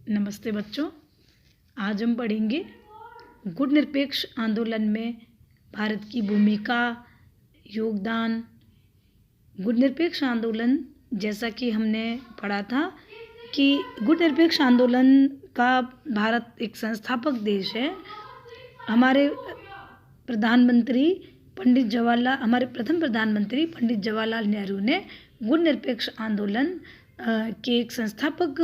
नमस्ते बच्चों। आज हम पढ़ेंगे गुट निरपेक्ष आंदोलन में भारत की भूमिका, योगदान। गुट निरपेक्ष आंदोलन, जैसा कि हमने पढ़ा था कि गुट निरपेक्ष आंदोलन का भारत एक संस्थापक देश है। हमारे प्रथम प्रधानमंत्री पंडित जवाहरलाल नेहरू ने गुट निरपेक्ष आंदोलन के एक संस्थापक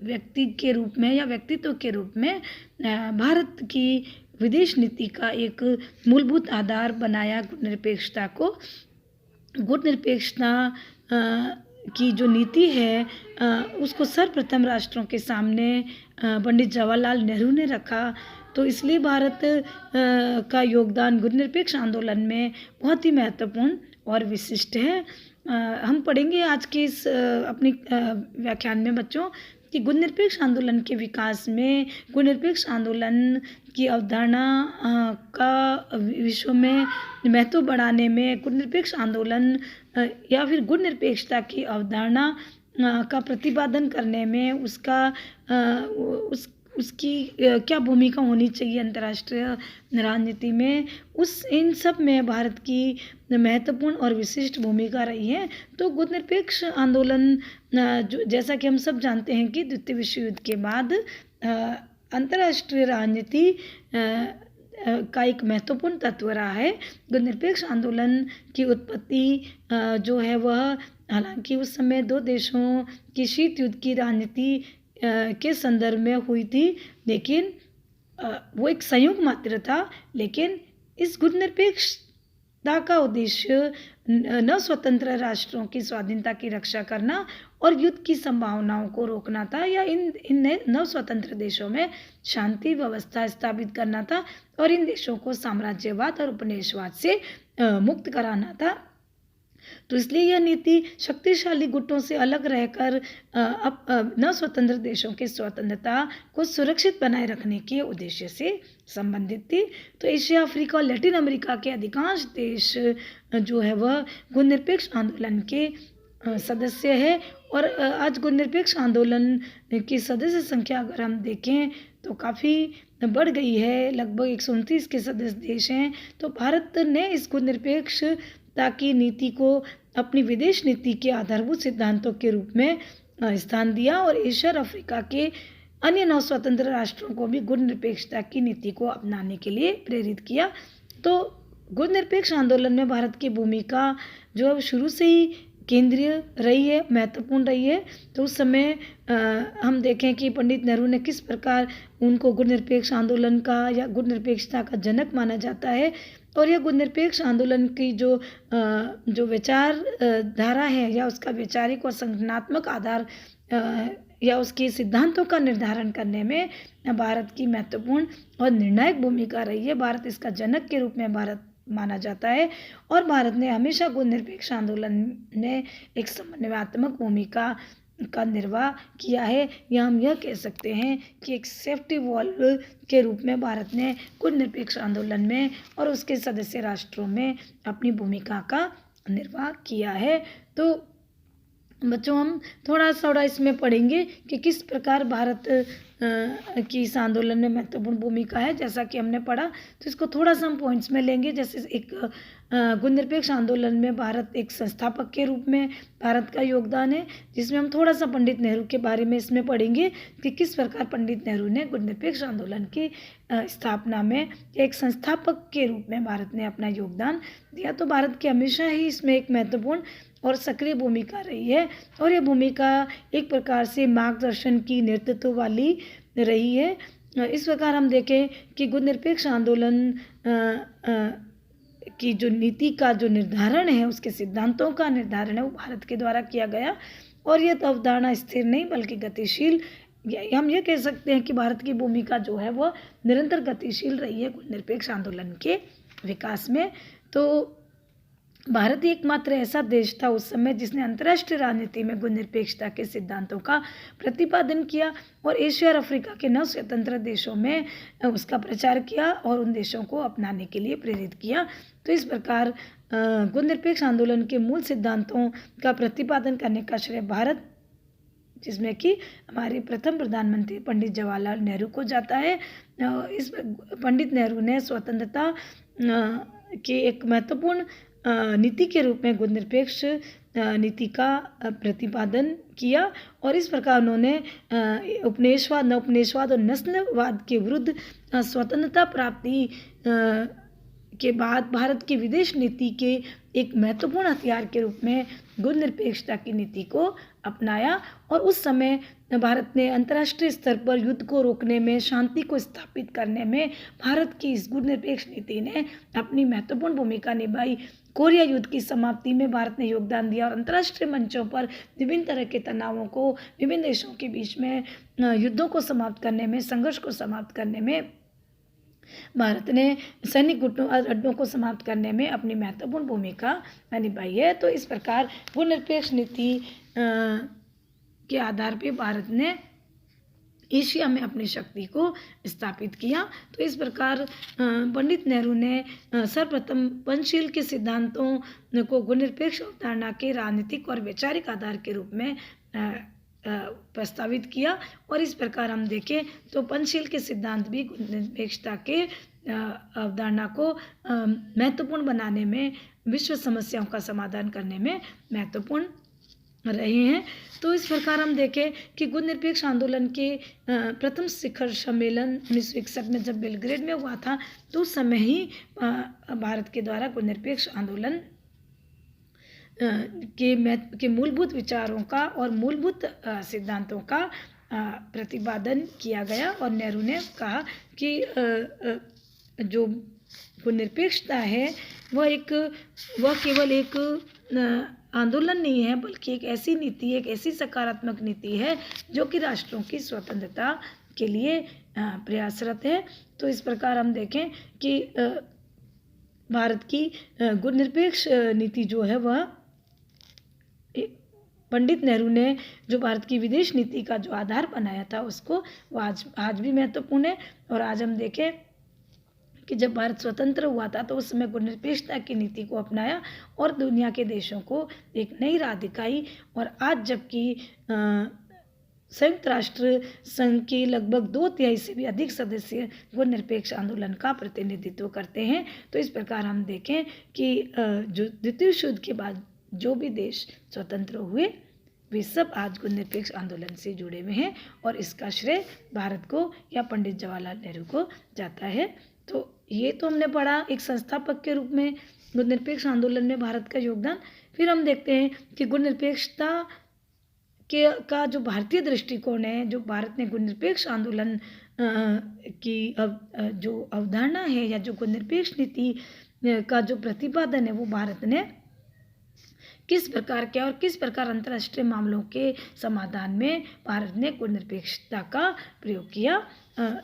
व्यक्ति के रूप में या व्यक्तित्व के रूप में भारत की विदेश नीति का एक मूलभूत आधार बनाया। गुट निरपेक्षता को, गुट निरपेक्षता की जो नीति है उसको सर्वप्रथम राष्ट्रों के सामने पंडित जवाहरलाल नेहरू ने रखा। तो इसलिए भारत का योगदान गुट निरपेक्ष आंदोलन में बहुत ही महत्वपूर्ण और विशिष्ट है। हम पढ़ेंगे आज के इस अपने व्याख्यान में बच्चों कि गुट निरपेक्ष आंदोलन के विकास में गुट निरपेक्ष आंदोलन की अवधारणा का विश्व में महत्व बढ़ाने में, गुट निरपेक्ष आंदोलन या फिर गुट निरपेक्षता की अवधारणा का प्रतिपादन करने में उसकी क्या भूमिका होनी चाहिए अंतर्राष्ट्रीय राजनीति में, इन सब में भारत की महत्वपूर्ण और विशिष्ट भूमिका रही है। तो गुट निरपेक्ष आंदोलन जैसा कि हम सब जानते हैं कि द्वितीय विश्व युद्ध के बाद अंतर्राष्ट्रीय राजनीति का एक महत्वपूर्ण तत्व रहा है। गुट निरपेक्ष आंदोलन की उत्पत्ति जो है वह, हालांकि उस समय दो देशों की शीत युद्ध की राजनीति के संदर्भ में हुई थी, लेकिन वो एक संयुक्त मात्र था। लेकिन इस गुट निरपेक्षता का उद्देश्य न स्वतंत्र राष्ट्रों की स्वाधीनता की रक्षा करना और युद्ध की संभावनाओं को रोकना था, या इन नव स्वतंत्र देशों में शांति व्यवस्था स्थापित करना था और इन देशों को साम्राज्यवाद और उपनिवेशवाद से मुक्त कराना था। तो इसलिए यह नीति शक्तिशाली गुटों से अलग रहकर नव स्वतंत्र देशों की स्वतंत्रता को सुरक्षित बनाए रखने के उद्देश्य से संबंधित थी। तो एशिया, अफ्रीका और लैटिन अमेरिका के अधिकांश देश जो है वह गुट निरपेक्ष आंदोलन के सदस्य है। और आज गुट निरपेक्ष आंदोलन की सदस्य संख्या अगर हम देखें तो काफ़ी बढ़ गई है, लगभग 129 के सदस्य देश हैं। तो भारत ने इस गुट निरपेक्ष ताकि नीति को अपनी विदेश नीति के आधारभूत सिद्धांतों के रूप में स्थान दिया और एशिया और अफ्रीका के अन्य नौ स्वतंत्र राष्ट्रों को भी गुट निरपेक्षता की नीति को अपनाने के लिए प्रेरित किया। तो गुट निरपेक्ष आंदोलन में भारत की भूमिका जो अब शुरू से ही केंद्रीय रही है, महत्वपूर्ण रही है। तो उस समय हम देखें कि पंडित नेहरू ने किस प्रकार उनको गुट निरपेक्ष आंदोलन का या गुट निरपेक्षता का जनक माना जाता है। और यह गुट निरपेक्ष आंदोलन की जो विचार धारा है या उसका वैचारिक और संगठनात्मक आधार या उसके सिद्धांतों का निर्धारण करने में भारत की महत्वपूर्ण और निर्णायक भूमिका रही है। भारत इसका जनक के रूप में भारत माना जाता है और भारत ने हमेशा गुट निरपेक्ष आंदोलन ने एक समन्वयात्मक भूमिका का निर्वाह किया है, या हम यह कह सकते हैं कि एक सेफ्टी वॉल्व के रूप में भारत ने गुट निरपेक्ष आंदोलन में और उसके सदस्य राष्ट्रों में अपनी भूमिका का निर्वाह किया है। तो बच्चों हम थोड़ा इसमें पढ़ेंगे कि किस प्रकार भारत की इस आंदोलन में महत्वपूर्ण भूमिका है। जैसा कि हमने पढ़ा तो इसको थोड़ा सा हम पॉइंट्स में लेंगे। जैसे एक गुट निरपेक्ष आंदोलन में भारत एक संस्थापक के रूप में भारत का योगदान है, जिसमें हम थोड़ा सा पंडित नेहरू के बारे में इसमें पढ़ेंगे कि किस प्रकार पंडित नेहरू ने गुट निरपेक्ष आंदोलन की स्थापना में एक संस्थापक के रूप में भारत ने अपना योगदान दिया। तो भारत की हमेशा ही इसमें एक महत्वपूर्ण और सक्रिय भूमिका रही है और यह भूमिका एक प्रकार से मार्गदर्शन की नेतृत्व वाली रही है। इस प्रकार हम देखें कि गुट निरपेक्ष आंदोलन की जो नीति का जो निर्धारण है, उसके सिद्धांतों का निर्धारण है, वो भारत के द्वारा किया गया। और यह अवधारणा स्थिर नहीं बल्कि गतिशील, हम ये कह सकते हैं कि भारत की भूमिका जो है वह निरंतर गतिशील रही है गुट निरपेक्ष आंदोलन के विकास में। तो भारत एकमात्र ऐसा देश था उस समय जिसने अंतर्राष्ट्रीय राजनीति में गुट निरपेक्षता के सिद्धांतों का प्रतिपादन किया और एशिया और अफ्रीका के नव स्वतंत्र देशों में उसका प्रचार किया और उन देशों को अपनाने के लिए प्रेरित किया। तो इस प्रकार गुट निरपेक्ष आंदोलन के मूल सिद्धांतों का प्रतिपादन करने का श्रेय भारत जिसमें कि हमारे प्रथम प्रधानमंत्री पंडित जवाहरलाल नेहरू को जाता है। इस पंडित नेहरू ने स्वतंत्रता के एक महत्वपूर्ण नीति के रूप में गुणनिरपेक्ष नीति का प्रतिपादन किया और इस प्रकार उन्होंने उपनिवेशवाद, नवोपनिवेशवाद और नस्लवाद के विरुद्ध स्वतंत्रता प्राप्ति के बाद भारत की विदेश नीति के एक महत्वपूर्ण हथियार के रूप में गुणनिरपेक्षता की नीति को अपनाया। और उस समय भारत ने अंतर्राष्ट्रीय स्तर पर युद्ध को रोकने में, शांति को स्थापित करने में भारत की इस गुणनिरपेक्ष नीति ने अपनी महत्वपूर्ण भूमिका निभाई। कोरिया युद्ध की समाप्ति में भारत ने योगदान दिया और अंतर्राष्ट्रीय मंचों पर विभिन्न तरह के तनावों को, विभिन्न देशों के बीच में युद्धों को समाप्त करने में, संघर्ष को समाप्त करने में, भारत ने सैनिक अड्डों को समाप्त करने में अपनी महत्वपूर्ण भूमिका निभाई है। तो इस प्रकार गुणनिरपेक्ष नीति के आधार पर भारत ने एशिया में अपनी शक्ति को स्थापित किया। तो इस प्रकार पंडित नेहरू ने सर्वप्रथम पंचशील के सिद्धांतों को गुणनिरपेक्ष अवधारणा के राजनीतिक और वैचारिक आधार के रूप में प्रस्तावित किया। और इस प्रकार हम देखें तो पंचशील के सिद्धांत भी गुणनिरपेक्षता के अवधारणा को महत्वपूर्ण बनाने में, विश्व समस्याओं का समाधान करने में महत्वपूर्ण रहे हैं। तो इस प्रकार हम देखें कि गुणनिरपेक्ष आंदोलन के प्रथम शिखर सम्मेलन 1961 में जब बेलग्रेड में हुआ था, तो उस समय ही भारत के द्वारा गुणनिरपेक्ष आंदोलन के मूलभूत विचारों का और मूलभूत सिद्धांतों का प्रतिपादन किया गया। और नेहरू ने कहा कि जो गुणनिरपेक्षता है वह केवल एक आंदोलन नहीं है, बल्कि एक ऐसी नीति, एक ऐसी सकारात्मक नीति है जो कि राष्ट्रों की स्वतंत्रता के लिए प्रयासरत है। तो इस प्रकार हम देखें कि भारत की गुणनिरपेक्ष नीति जो है वह पंडित नेहरू ने जो भारत की विदेश नीति का जो आधार बनाया था उसको वो आज भी महत्वपूर्ण है। और आज हम देखें कि जब भारत स्वतंत्र हुआ था तो उस समय गुणनिरपेक्षता की नीति को अपनाया और दुनिया के देशों को एक नई राह दिखाई। और आज जबकि संयुक्त राष्ट्र संघ की लगभग 2/3 से भी अधिक सदस्य गुणनिरपेक्ष आंदोलन का प्रतिनिधित्व करते हैं। तो इस प्रकार हम देखें कि जो द्वितीय विश्व युद्ध के बाद जो भी देश स्वतंत्र हुए वे सब आज गुणनिरपेक्ष आंदोलन से जुड़े हुए हैं और इसका श्रेय भारत को या पंडित जवाहरलाल नेहरू को जाता है। तो ये तो हमने पढ़ा एक संस्थापक के रूप में गुणनिरपेक्ष आंदोलन में भारत का योगदान। फिर हम देखते हैं कि गुणनिरपेक्षता का जो भारतीय दृष्टिकोण है, जो भारत ने गुणनिरपेक्ष आंदोलन की जो अवधारणा है या जो गुणनिरपेक्ष नीति का जो प्रतिपादन है वो भारत ने किस प्रकार किया और किस प्रकार अंतर्राष्ट्रीय मामलों के समाधान में भारत ने गुणनिरपेक्षता का प्रयोग किया।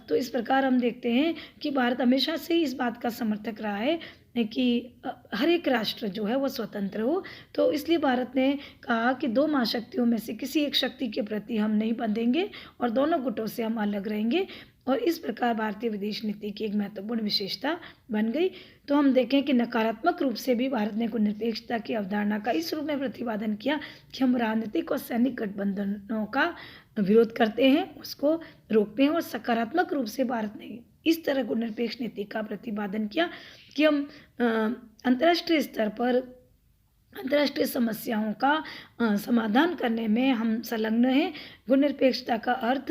तो इस प्रकार हम देखते हैं कि भारत हमेशा से इस बात का समर्थक रहा है कि हर एक राष्ट्र जो है वो स्वतंत्र हो। तो इसलिए भारत ने कहा कि दो महाशक्तियों में से किसी एक शक्ति के प्रति हम नहीं बंधेंगे और दोनों गुटों से हम अलग रहेंगे। और इस प्रकार भारतीय विदेश नीति की एक महत्वपूर्ण विशेषता बन गई। तो हम देखें कि नकारात्मक रूप से भी भारत ने गुणनिरपेक्षता की अवधारणा का इस रूप में प्रतिपादन किया कि हम राजनीतिक और सैनिक गठबंधनों का विरोध करते हैं, उसको रोकते हैं। और सकारात्मक रूप से भारत ने इस तरह गुणनिरपेक्ष नीति का प्रतिपादन किया कि हम अंतर्राष्ट्रीय स्तर पर अंतर्राष्ट्रीय समस्याओं का समाधान करने में हम संलग्न हैं। गुणनिरपेक्षता का अर्थ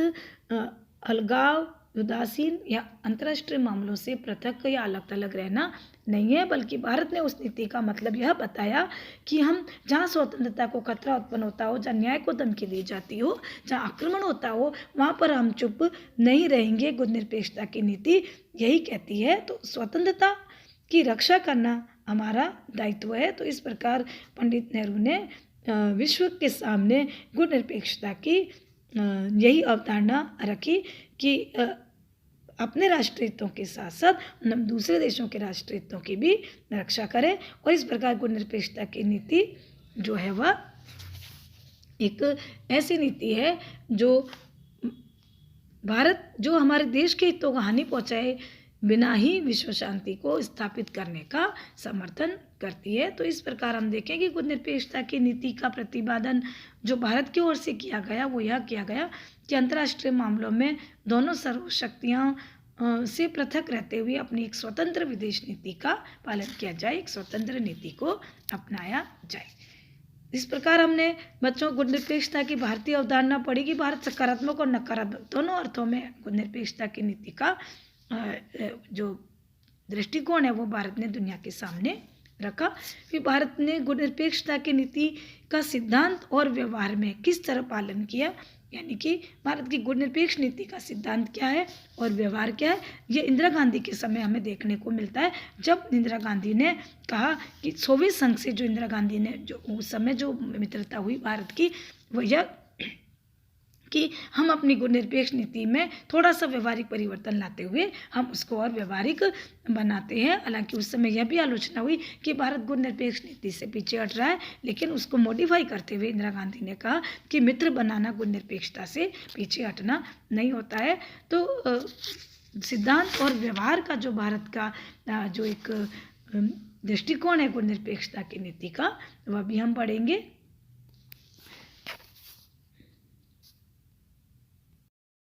अलगाव, उदासीन या अंतर्राष्ट्रीय मामलों से पृथक या अलग थलग रहना नहीं है, बल्कि भारत ने उस नीति का मतलब यह बताया कि हम जहाँ स्वतंत्रता को खतरा उत्पन्न होता हो, जहाँ न्याय को धमकी दी जाती हो, जहाँ आक्रमण होता हो, वहाँ पर हम चुप नहीं रहेंगे। गुणनिरपेक्षता की नीति यही कहती है। तो स्वतंत्रता की रक्षा करना हमारा दायित्व है। तो इस प्रकार पंडित नेहरू ने विश्व के सामने गुणनिरपेक्षता की यही अवधारणा रखी कि अपने राष्ट्रीय हितों के साथ साथ हम दूसरे देशों के राष्ट्रीय हितों की भी रक्षा करें। और इस प्रकार गुणनिरपेक्षता की नीति जो है वह एक ऐसी नीति है जो भारत जो हमारे देश के हितों को हानि पहुंचाए बिना ही विश्व शांति को स्थापित करने का समर्थन करती है। तो इस प्रकार हम देखें कि गुणनिरपेक्षता की नीति का प्रतिपादन जो भारत की ओर से किया गया वो यह किया गया कि अंतर्राष्ट्रीय मामलों में दोनों सर्वशक्तियाँ से पृथक रहते हुए अपनी एक स्वतंत्र विदेश नीति का पालन किया जाए, एक स्वतंत्र नीति को अपनाया जाए। इस प्रकार हमने बच्चों गुणनिरपेक्षता की भारतीय अवधारणा पढ़ी कि भारत सकारात्मक और नकारात्मक दोनों अर्थों में गुणनिरपेक्षता की नीति का जो दृष्टिकोण है वो भारत ने दुनिया के सामने रखा। फिर भारत ने गुणनिरपेक्षता की नीति का सिद्धांत और व्यवहार में किस तरह पालन किया, यानी कि भारत की गुणनिरपेक्ष नीति का सिद्धांत क्या है और व्यवहार क्या है, ये इंदिरा गांधी के समय हमें देखने को मिलता है। जब इंदिरा गांधी ने कहा कि सोवियत संघ से जो इंदिरा गांधी ने जो उस समय जो मित्रता हुई भारत की, वो यह कि हम अपनी गुणनिरपेक्ष नीति में थोड़ा सा व्यवहारिक परिवर्तन लाते हुए हम उसको और व्यवहारिक बनाते हैं। हालांकि उस समय यह भी आलोचना हुई कि भारत गुणनिरपेक्ष नीति से पीछे हट रहा है, लेकिन उसको मॉडिफाई करते हुए इंदिरा गांधी ने कहा कि मित्र बनाना गुणनिरपेक्षता से पीछे हटना नहीं होता है। तो सिद्धांत और व्यवहार का जो भारत का जो एक दृष्टिकोण है गुणनिरपेक्षता की नीति का, वह भी हम पढ़ेंगे।